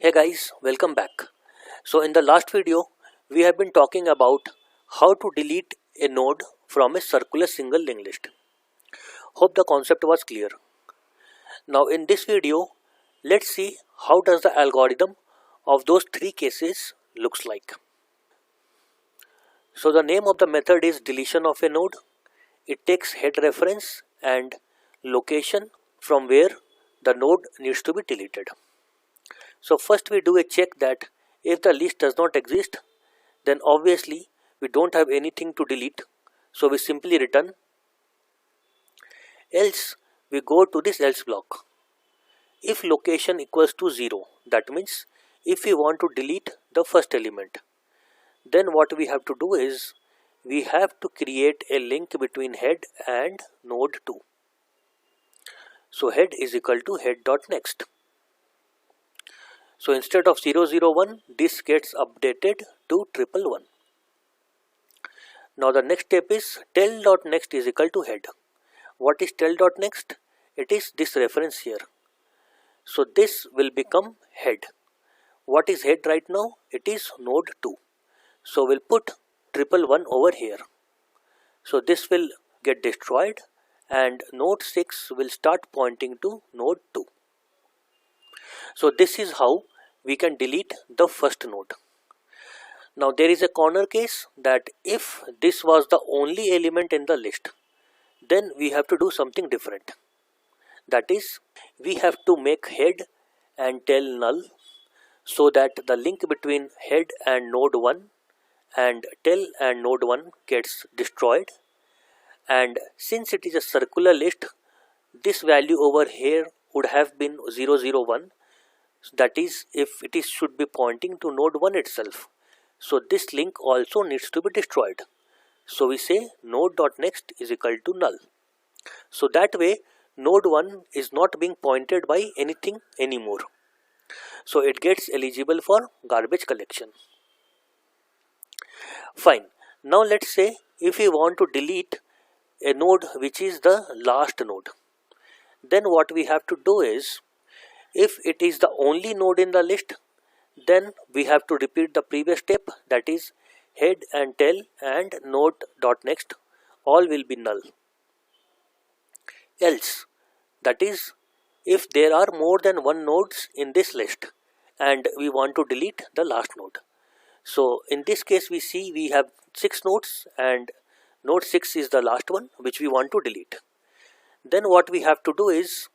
Hey guys, welcome back. So in the last video, we have been talking about how to delete a node from a circular single linked list. Hope the concept was clear. Now in this video, let's see how does the algorithm of those three cases looks like. So the name of the method is deletion of a node. It takes head reference and location from where the node needs to be deleted. So first we do a check that if the list does not exist, then obviously we don't have anything to delete, so we simply return. Else we go to this else block. If location equals to 0, that means if we want to delete the first element, then what we have to do is we have to create a link between head and node 2. So head is equal to head.next. So instead of 001, this gets updated to 111. Now the next step is tel.next is equal to head. What is tel.next? It is this reference here. So this will become head. What is head right now? It is node 2. So we'll put 111 over here. So this will get destroyed and node 6 will start pointing to node 2. So this is how we can delete the first node. Now there is a corner case that if this was the only element in the list, then we have to do something different. That is, we have to make head and tel null so that the link between head and node 1 and tel and node 1 gets destroyed. And since it is a circular list, this value over here would have been 001. That is, if it is should be pointing to node 1 itself. So this link also needs to be destroyed. So we say node.next is equal to null. So that way node 1 is not being pointed by anything anymore. So it gets eligible for garbage collection. Fine. Now let's say if we want to delete a node which is the last node, then what we have to do is, if it is the only node in the list, then we have to repeat the previous step, that is head and tel and node.next all will be null. Else, that is, if there are more than one nodes in this list and we want to delete the last node. So in this case we see we have 6 nodes and node 6 is the last one which we want to delete. Then what we have to do is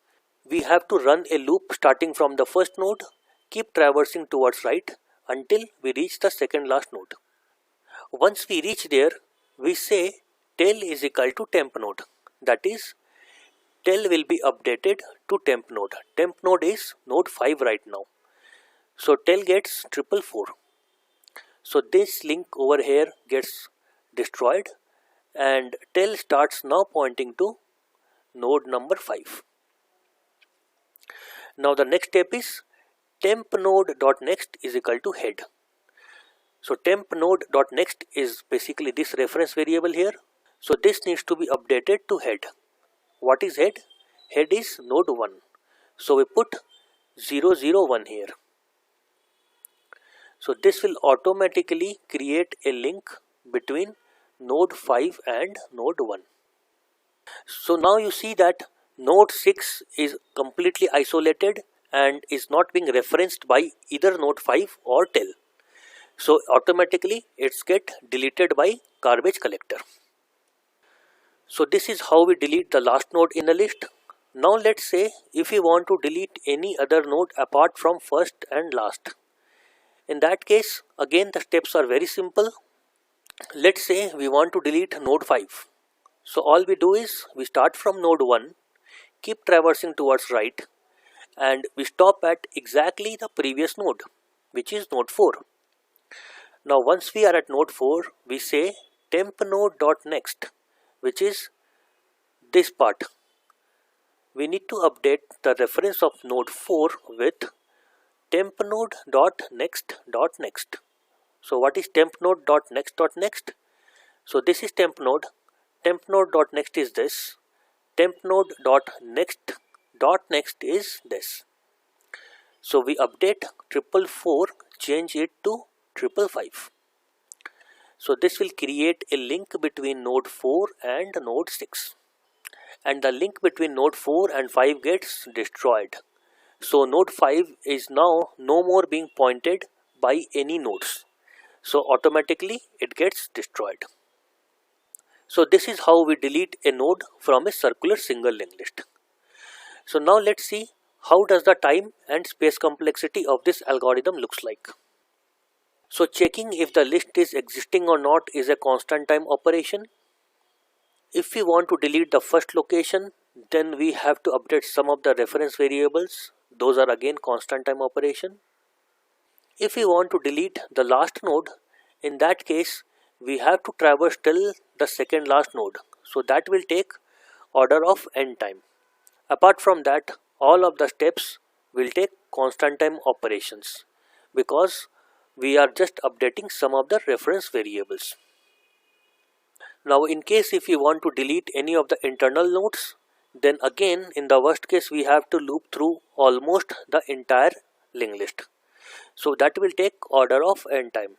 we have to run a loop starting from the first node, keep traversing towards right until we reach the second last node. Once we reach there, we say tel is equal to temp node. That is, tel will be updated to temp node. Temp node is node 5 right now. So tel gets 444. So this link over here gets destroyed and tel starts now pointing to node number 5. Now the next step is temp node.next is equal to head. So temp node.next is basically this reference variable here. So this needs to be updated to head. What is head? Head is node 1. So we put 001 here. So this will automatically create a link between node 5 and node 1. So now you see that node 6 is completely isolated and is not being referenced by either node 5 or tel. So automatically it's get deleted by garbage collector. So this is how we delete the last node in a list. Now let's say if we want to delete any other node apart from first and last. In that case, again the steps are very simple. Let's say we want to delete node 5. So all we do is we start from node 1, keep traversing towards right, and we stop at exactly the previous node, which is node 4. Now once we are at node 4, we say temp node.next, which is this part. We need to update the reference of node 4 with temp node.next.next. So what is temp node.next.next? So this is temp node. Temp node.next is this. Temp node.next.next is this. So we update 444, change it to 555. So this will create a link between node 4 and node 6. And the link between node 4 and 5 gets destroyed. So node 5 is now no more being pointed by any nodes. So automatically it gets destroyed. So this is how we delete a node from a circular single linked list. So now let's see how does the time and space complexity of this algorithm looks like. So checking if the list is existing or not is a constant time operation. If we want to delete the first location, then we have to update some of the reference variables. Those are again constant time operation. If we want to delete the last node, in that case we have to traverse till the second last node. So that will take order of n time. Apart from that, all of the steps will take constant time operations because we are just updating some of the reference variables. Now in case if we want to delete any of the internal nodes, then again in the worst case we have to loop through almost the entire linked list. So that will take order of n time.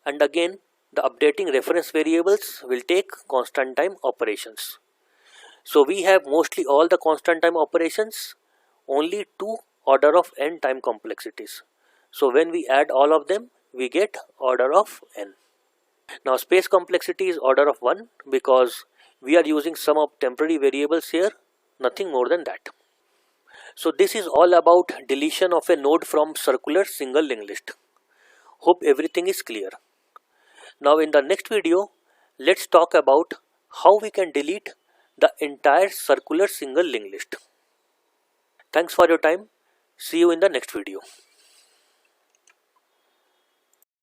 And again the updating reference variables will take constant time operations. So we have mostly all the constant time operations, only 2 order of n time complexities. So when we add all of them, we get order of n. Now space complexity is order of 1 because we are using some of temporary variables here, nothing more than that. So this is all about deletion of a node from circular single linked list. Hope everything is clear. Now in the next video, let's talk about how we can delete the entire circular single linked list. Thanks for your time. See you in the next video.